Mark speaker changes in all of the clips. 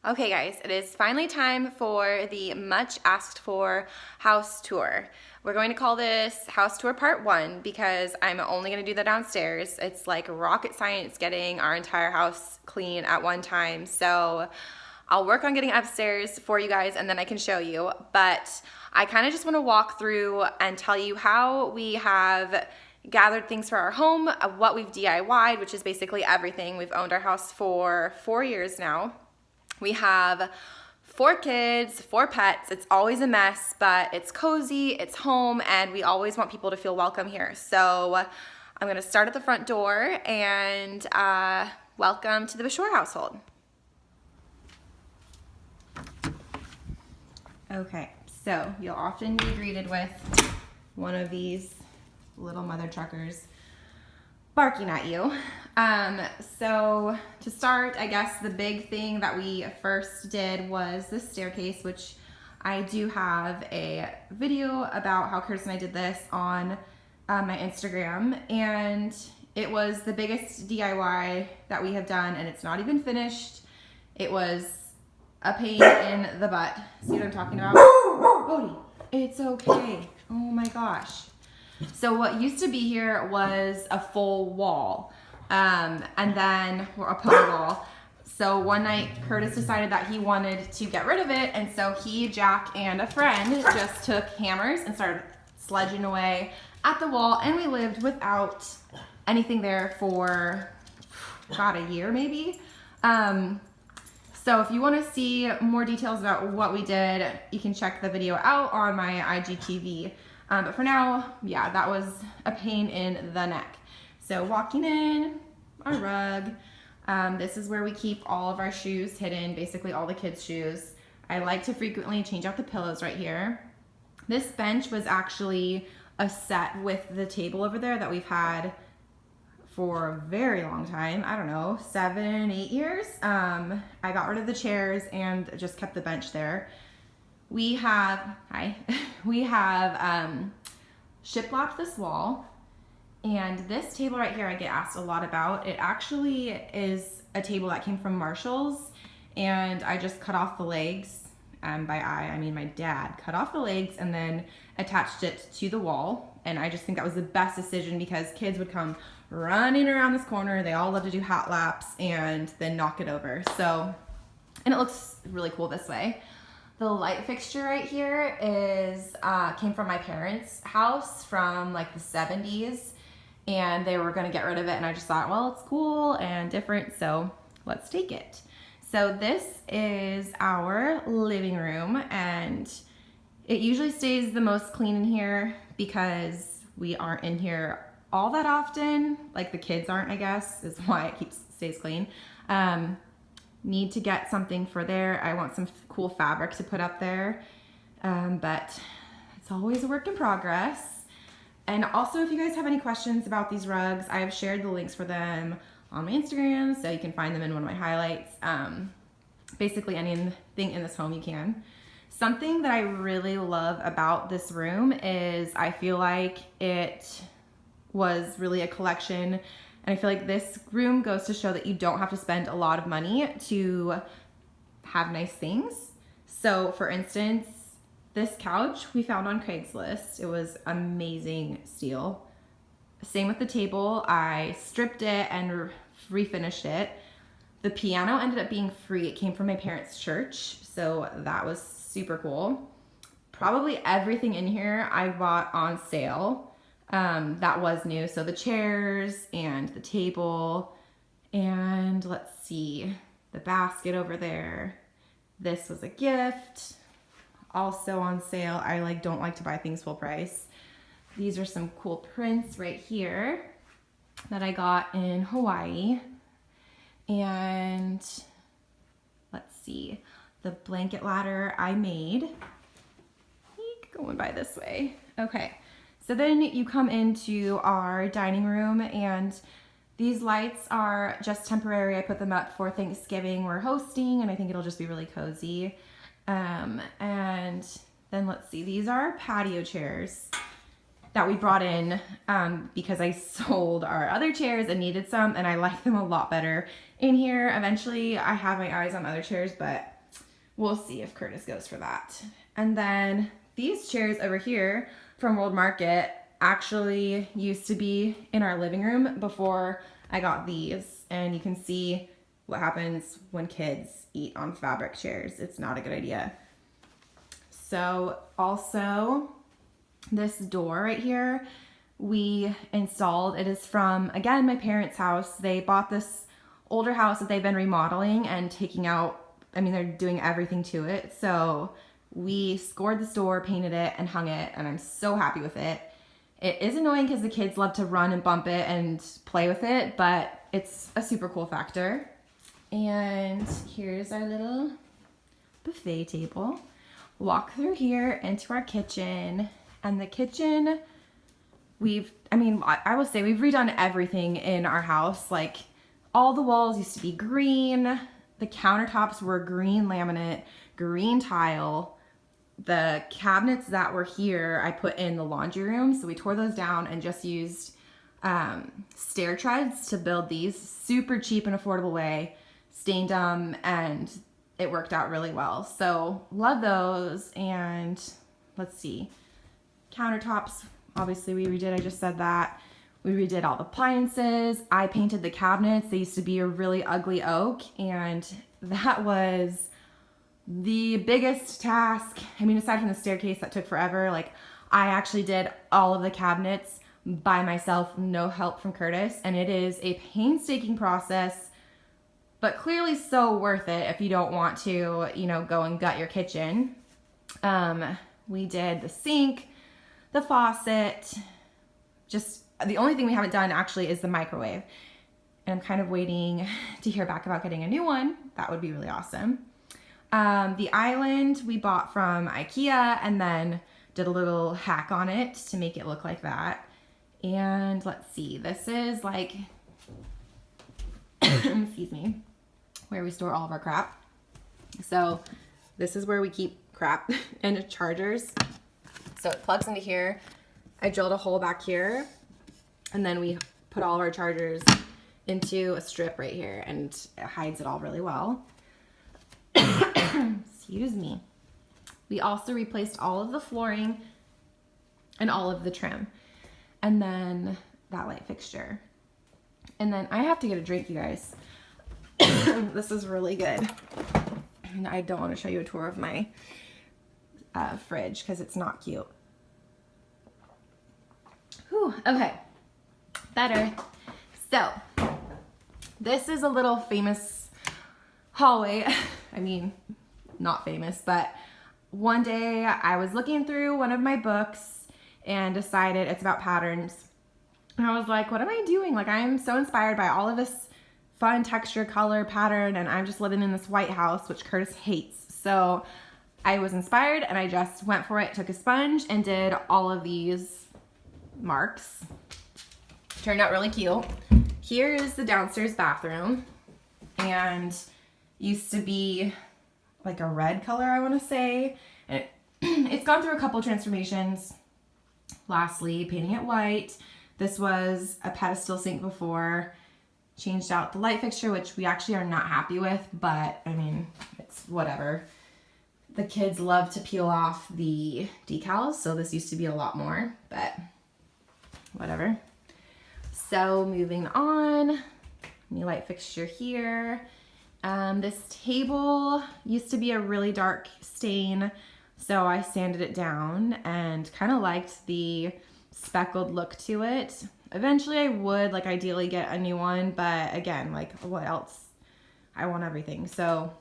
Speaker 1: Okay guys, it is finally time for the much asked for house tour. We're going to call this house tour part 1 because I'm only going to do the downstairs. It's like rocket science getting our entire house clean at one time. So I'll work on getting upstairs for you guys and then I can show you. But I kind of just want to walk through and tell you how we have gathered things for our home, what we've DIY'd, which is basically everything. We've owned our house for 4 years now. We have 4 kids, 4 pets. It's always a mess, but it's cozy, it's home, and we always want people to feel welcome here. So I'm gonna start at the front door and welcome to the Bashore household. Okay, so you'll often be greeted with one of these little mother truckers barking at you. So to start, I guess the big thing that we first did was this staircase, which I do have a video about how Curtis and I did this on my Instagram, and it was the biggest DIY that we have done, and it's not even finished. It was a pain in the butt. See what I'm talking about? Bodhi, it's okay. Oh my gosh. So what used to be here was a full wall, and then a pillar wall. So one night Curtis decided that he wanted to get rid of it, and so he, Jack, and a friend just took hammers and started sledging away at the wall, and we lived without anything there for about a year maybe. So if you want to see more details about what we did, you can check the video out on my IGTV. But for now, yeah, that was a pain in the neck. So walking in, our rug. This is where we keep all of our shoes hidden, basically all the kids' shoes. I like to frequently change out the pillows right here. This bench was actually a set with the table over there that we've had for a very long time. I don't know, 7, 8 years. I got rid of the chairs and just kept the bench there. We have, shiplaped this wall, and this table right here I get asked a lot about. It actually is a table that came from Marshall's, and I just cut off the legs. By I mean my dad cut off the legs and then attached it to the wall, and I just think that was the best decision because kids would come running around this corner. They all love to do hot laps and then knock it over. So, and it looks really cool this way. The light fixture right here is came from my parents' house from like the 70s, and they were gonna get rid of it, and I just thought, well, it's cool and different, so let's take it. So this is our living room, and it usually stays the most clean in here because we aren't in here all that often. Like the kids aren't, I guess, is why it stays clean. Need to get something for there. I want some cool fabric to put up there, but it's always a work in progress. And also, if you guys have any questions about these rugs, I have shared the links for them on my Instagram, so you can find them in one of my highlights. Basically anything in this home you can. Something that I really love about this room is I feel like it was really a collection. And I feel like this room goes to show that you don't have to spend a lot of money to have nice things. So for instance, this couch we found on Craigslist. It was amazing steal. Same with the table. I stripped it and refinished it. The piano ended up being free. It came from my parents' church, so that was super cool. Probably everything in here I bought on sale. That was new. So the chairs and the table, and let's see, the basket over there. This was a gift, also on sale. I don't like to buy things full price. These are some cool prints right here that I got in Hawaii. And let's see, the blanket ladder I made. Going by this way. Okay. So then you come into our dining room, and these lights are just temporary. I put them up for Thanksgiving. We're hosting, and I think it'll just be really cozy. And then let's see, these are patio chairs that we brought in because I sold our other chairs and needed some, and I like them a lot better in here. Eventually, I have my eyes on other chairs, but we'll see if Curtis goes for that. And then these chairs over here from World Market actually used to be in our living room before I got these. And you can see what happens when kids eat on fabric chairs. It's not a good idea. So also this door right here, we installed. It is from, again, my parents' house. They bought this older house that they've been remodeling and taking out. I mean, they're doing everything to it. So we scored this door, painted it, and hung it, and I'm so happy with it. It is annoying because the kids love to run and bump it and play with it, but it's a super cool factor. And here's our little buffet table. Walk through here into our kitchen. And the kitchen, I will say we've redone everything in our house. Like, all the walls used to be green. The countertops were green laminate, green tile. The cabinets that were here, I put in the laundry room. So we tore those down and just used stair treads to build these. Super cheap and affordable way. Stained them, and it worked out really well. So love those. And let's see. Countertops, obviously we redid. I just said that. We redid all the appliances. I painted the cabinets. They used to be a really ugly oak, and that was the biggest task. I mean, aside from the staircase that took forever, like, I actually did all of the cabinets by myself, no help from Curtis, and it is a painstaking process, but clearly so worth it if you don't want to, go and gut your kitchen. We did the sink, the faucet. Just the only thing we haven't done actually is the microwave. And I'm kind of waiting to hear back about getting a new one. That would be really awesome. The island we bought from IKEA and then did a little hack on it to make it look like that. And let's see, this is like, excuse me, where we store all of our crap. So this is where we keep crap and chargers. So it plugs into here. I drilled a hole back here, and then we put all of our chargers into a strip right here, and it hides it all really well. Excuse me. We also replaced all of the flooring and all of the trim, and then that light fixture. And then I have to get a drink, you guys. This is really good. And I don't want to show you a tour of my fridge because it's not cute. Whew, okay, better. So this is a little famous hallway. I mean, not famous, but one day I was looking through one of my books and decided it's about patterns. And I was like, what am I doing? Like, I'm so inspired by all of this fun texture, color, pattern, and I'm just living in this white house, which Curtis hates. So I was inspired and I just went for it, took a sponge and did all of these marks. Turned out really cute. Here is the downstairs bathroom, and used to be like a red color, I want to say. And it's gone through a couple transformations. Lastly, painting it white. This was a pedestal sink before. Changed out the light fixture, which we actually are not happy with, but I mean, it's whatever. The kids love to peel off the decals, so this used to be a lot more, but whatever. So moving on, new light fixture here. This table used to be a really dark stain, so I sanded it down and kind of liked the speckled look to it. Eventually I would ideally get a new one, but again, what else? I want everything. So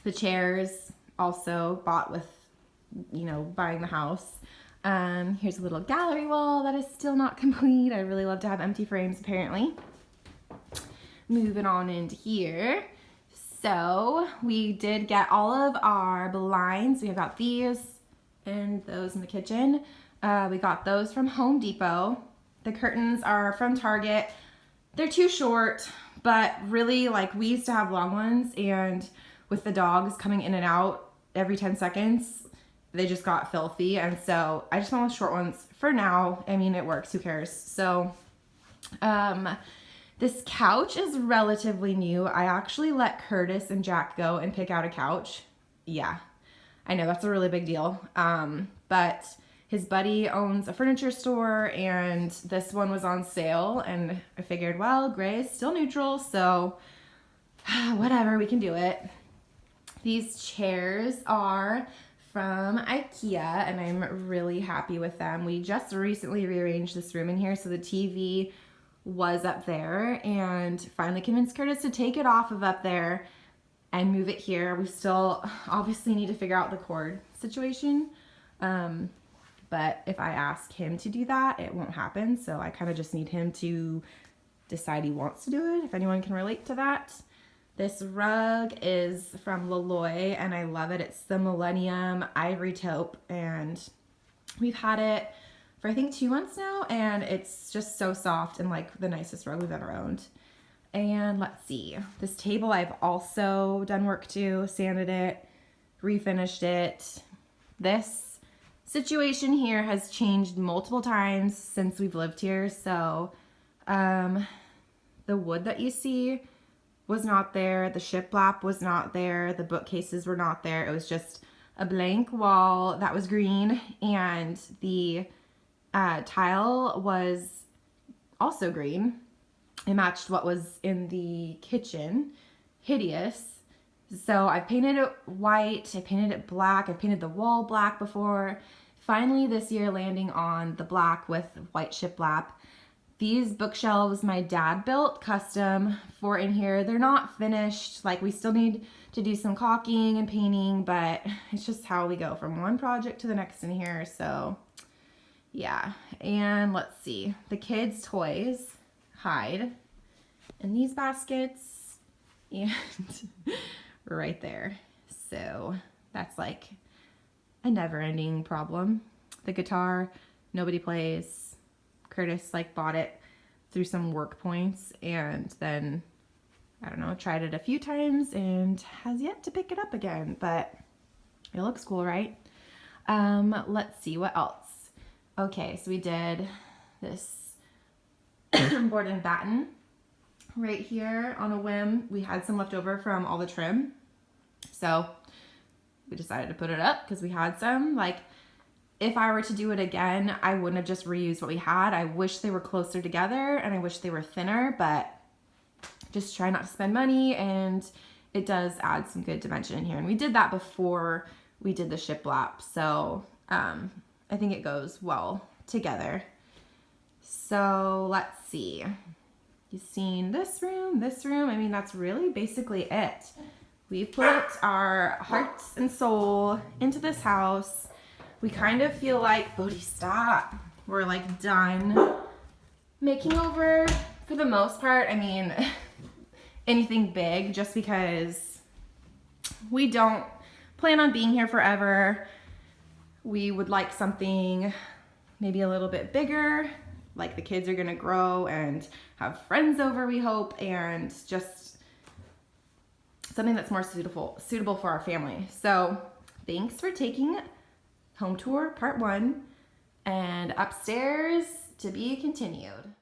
Speaker 1: the chairs also bought with, buying the house. Here's a little gallery wall that is still not complete. I really love to have empty frames apparently. Moving on into here. So we did get all of our blinds. We have got these and those in the kitchen. We got those from Home Depot. The curtains are from Target. They're too short, but really we used to have long ones, and with the dogs coming in and out every 10 seconds, they just got filthy. And so I just went with short ones for now. I mean, it works, who cares? So, this couch is relatively new. I actually let Curtis and Jack go and pick out a couch. yeah, I know that's a really big deal. But his buddy owns a furniture store and this one was on sale and I figured, well, gray is still neutral, so whatever, we can do it. These chairs are from IKEA and I'm really happy with them. We just recently rearranged this room in here, so the TV was up there and finally convinced Curtis to take it off of up there and move it here. We still obviously need to figure out the cord situation. But if I ask him to do that, it won't happen. So I kind of just need him to decide he wants to do it, if anyone can relate to that. This rug is from Loloi and I love it. It's the Millennium Ivory Taupe and we've had it for I think 2 months now and it's just so soft and like the nicest rug we've ever owned. And let's see, this table I've also done work to, sanded it, refinished it. This situation here has changed multiple times since we've lived here. So the wood that you see was not there, the shiplap was not there, the bookcases were not there. It was just a blank wall that was green and the tile was also green. It matched what was in the kitchen. Hideous. So I painted it white, I painted it black, I painted the wall black before. Finally this year landing on the black with white shiplap. These bookshelves my dad built custom for in here. They're not finished, like we still need to do some caulking and painting, but it's just how we go from one project to the next in here. So yeah, and let's see, the kids' toys hide in these baskets and right there. So that's like a never-ending problem. The guitar, nobody plays. Curtis like bought it through some work points and then, I don't know, tried it a few times and has yet to pick it up again, but it looks cool, right? Let's see, what else? Okay, so we did this board and batten right here on a whim. We had some left over from all the trim, so we decided to put it up because we had some. Like, if I were to do it again, I wouldn't have just reused what we had. I wish they were closer together and I wish they were thinner, but just try not to spend money and it does add some good dimension in here. And we did that before we did the shiplap, so I think it goes well together. So let's see. You've seen this room. I mean, that's really basically it. We've put our hearts and soul into this house. We kind of feel like, Bodhi, stop. We're like done making over for the most part. I mean, anything big, just because we don't plan on being here forever. We would like something maybe a little bit bigger, like the kids are gonna grow and have friends over, we hope, and just something that's more suitable for our family. So thanks for taking home tour part 1, and upstairs to be continued.